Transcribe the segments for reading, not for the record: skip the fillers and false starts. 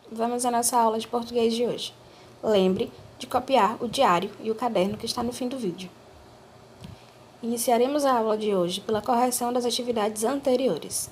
Vamos à nossa aula de português de hoje. Lembre de copiar o diário e o caderno que está no fim do vídeo. Iniciaremos a aula de hoje pela correção das atividades anteriores.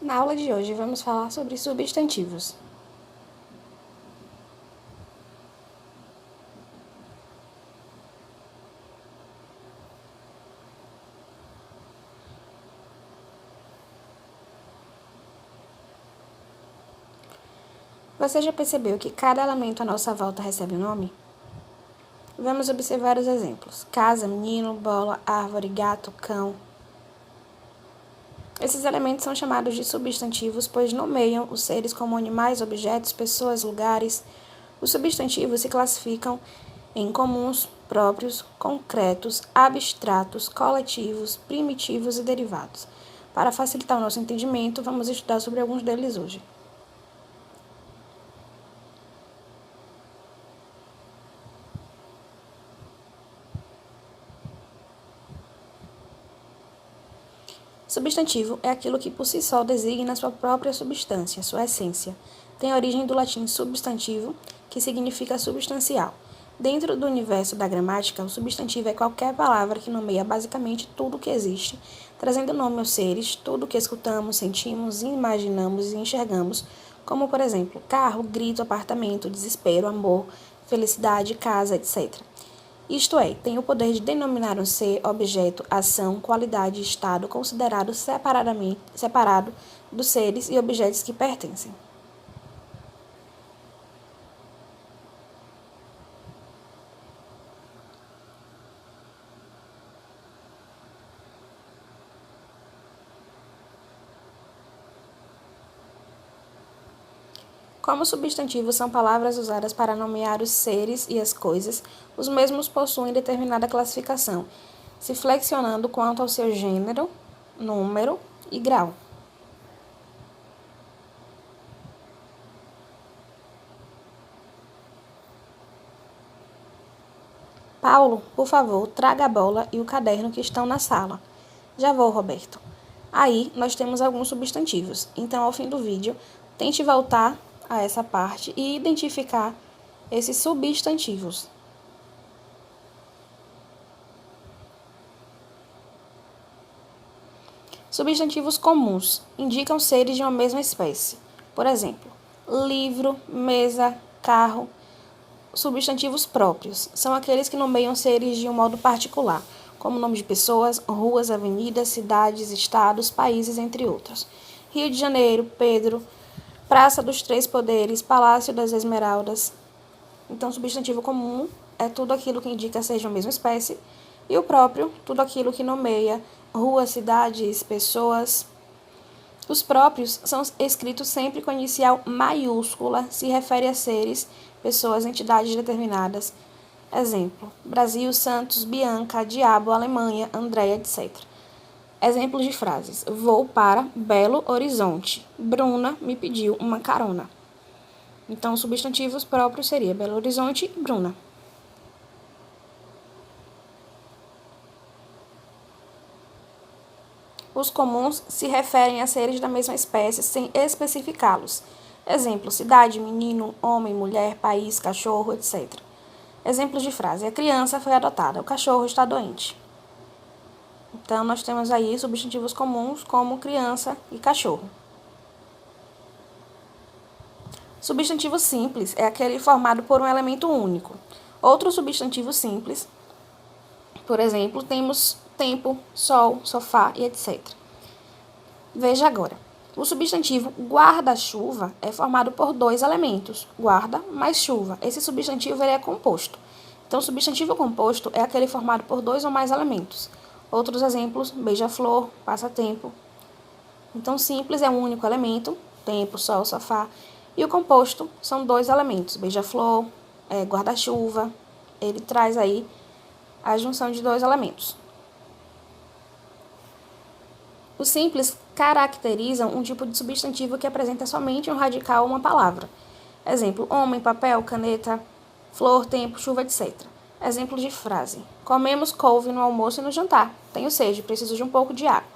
Na aula de hoje, vamos falar sobre substantivos. Você já percebeu que cada elemento à nossa volta recebe um nome? Vamos observar os exemplos: casa, menino, bola, árvore, gato, cão. Esses elementos são chamados de substantivos, pois nomeiam os seres como animais, objetos, pessoas, lugares. Os substantivos se classificam em comuns, próprios, concretos, abstratos, coletivos, primitivos e derivados. Para facilitar o nosso entendimento, vamos estudar sobre alguns deles hoje. Substantivo é aquilo que por si só designa sua própria substância, sua essência. Tem origem do latim substantivo, que significa substancial. Dentro do universo da gramática, o substantivo é qualquer palavra que nomeia basicamente tudo o que existe, trazendo nome aos seres, tudo o que escutamos, sentimos, imaginamos e enxergamos, como, por exemplo, carro, grito, apartamento, desespero, amor, felicidade, casa, etc. Isto é, tem o poder de denominar um ser, objeto, ação, qualidade e estado considerado separado dos seres e objetos que pertencem. Como substantivos são palavras usadas para nomear os seres e as coisas, os mesmos possuem determinada classificação, se flexionando quanto ao seu gênero, número e grau. Paulo, por favor, traga a bola e o caderno que estão na sala. Já vou, Roberto. Aí, nós temos alguns substantivos. Então, ao fim do vídeo, tente voltar a essa parte e identificar esses substantivos. Substantivos comuns indicam seres de uma mesma espécie. Por exemplo, livro, mesa, carro. Substantivos próprios são aqueles que nomeiam seres de um modo particular, como nome de pessoas, ruas, avenidas, cidades, estados, países, entre outros. Rio de Janeiro, Pedro, Praça dos Três Poderes, Palácio das Esmeraldas. Então, substantivo comum é tudo aquilo que indica ser de uma mesma espécie, e o próprio, tudo aquilo que nomeia ruas, cidades, pessoas. Os próprios são escritos sempre com inicial maiúscula, se refere a seres, pessoas, entidades determinadas. Exemplo: Brasil, Santos, Bianca, Diabo, Alemanha, Andréia, etc. Exemplos de frases: vou para Belo Horizonte. Bruna me pediu uma carona. Então, os substantivos próprios seria Belo Horizonte e Bruna. Os comuns se referem a seres da mesma espécie sem especificá-los. Exemplo: cidade, menino, homem, mulher, país, cachorro, etc. Exemplos de frase: a criança foi adotada, o cachorro está doente. Então, nós temos aí substantivos comuns como criança e cachorro. Substantivo simples é aquele formado por um elemento único. Outro substantivo simples, por exemplo, temos tempo, sol, sofá e etc. Veja agora. O substantivo guarda-chuva é formado por dois elementos, guarda mais chuva. Esse substantivo ele é composto. Então, o substantivo composto é aquele formado por dois ou mais elementos. Outros exemplos, beija-flor, passatempo. Então, simples é um único elemento, tempo, sol, sofá. E o composto são dois elementos, beija-flor, guarda-chuva. Ele traz aí a junção de dois elementos. Os simples caracterizam um tipo de substantivo que apresenta somente um radical ou uma palavra. Exemplo: homem, papel, caneta, flor, tempo, chuva, etc. Exemplo de frase: comemos couve no almoço e no jantar. Tenho sede, preciso de um pouco de água.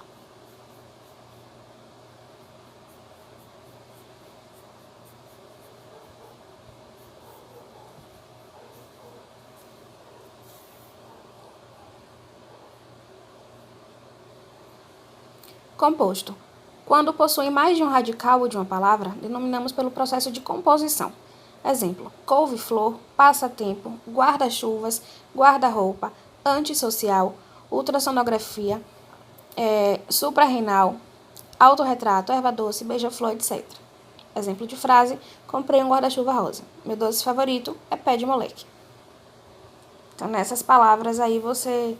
Composto. Quando possui mais de um radical ou de uma palavra, denominamos pelo processo de composição. Exemplo: couve-flor, passatempo, guarda-chuvas, guarda-roupa, antissocial, ultrassonografia, suprarrenal, autorretrato, erva doce, beija-flor, etc. Exemplo de frase: comprei um guarda-chuva rosa. Meu doce favorito é pé de moleque. Então, nessas palavras aí vocês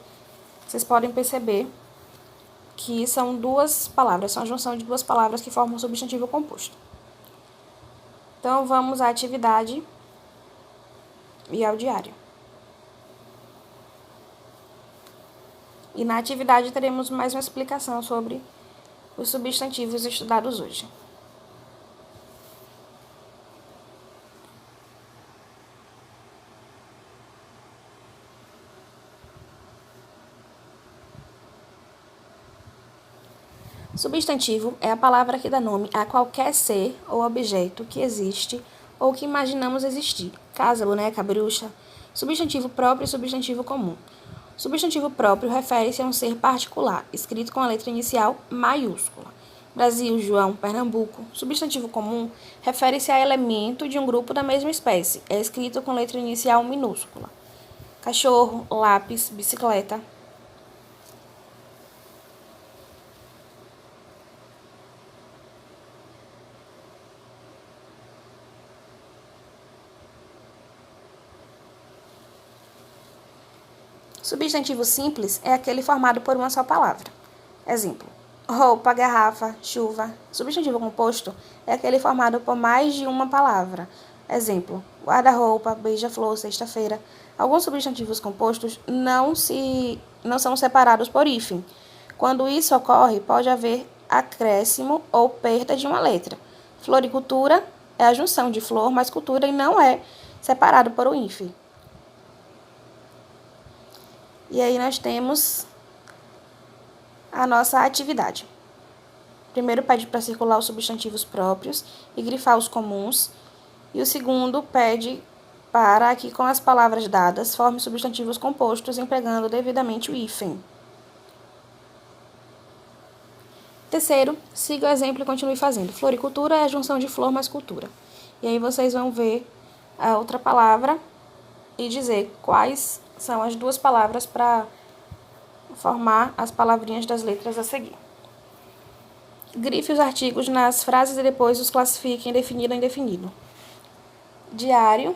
podem perceber que são duas palavras, são a junção de duas palavras que formam um substantivo composto. Então, vamos à atividade e ao diário. E na atividade teremos mais uma explicação sobre os substantivos estudados hoje. Substantivo é a palavra que dá nome a qualquer ser ou objeto que existe ou que imaginamos existir. Casa, boneca, bruxa. Substantivo próprio e substantivo comum. Substantivo próprio refere-se a um ser particular, escrito com a letra inicial maiúscula. Brasil, João, Pernambuco. Substantivo comum refere-se a elemento de um grupo da mesma espécie, é escrito com letra inicial minúscula. Cachorro, lápis, bicicleta. Substantivo simples é aquele formado por uma só palavra. Exemplo: roupa, garrafa, chuva. Substantivo composto é aquele formado por mais de uma palavra. Exemplo: guarda-roupa, beija-flor, sexta-feira. Alguns substantivos compostos não são separados por hífen. Quando isso ocorre, pode haver acréscimo ou perda de uma letra. Floricultura é a junção de flor mais cultura e não é separado por um hífen. E aí nós temos a nossa atividade. Primeiro pede para circular os substantivos próprios e grifar os comuns. E o segundo pede para que, com as palavras dadas, forme substantivos compostos empregando devidamente o hífen. Terceiro, siga o exemplo e continue fazendo. Floricultura é a junção de flor mais cultura. E aí vocês vão ver a outra palavra e dizer quais são as duas palavras para formar as palavrinhas das letras a seguir. Grife os artigos nas frases e depois os classifique em definido ou indefinido. Diário.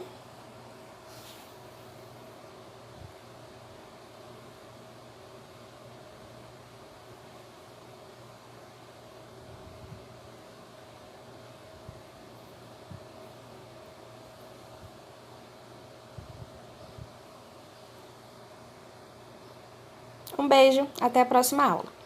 Um beijo, até a próxima aula.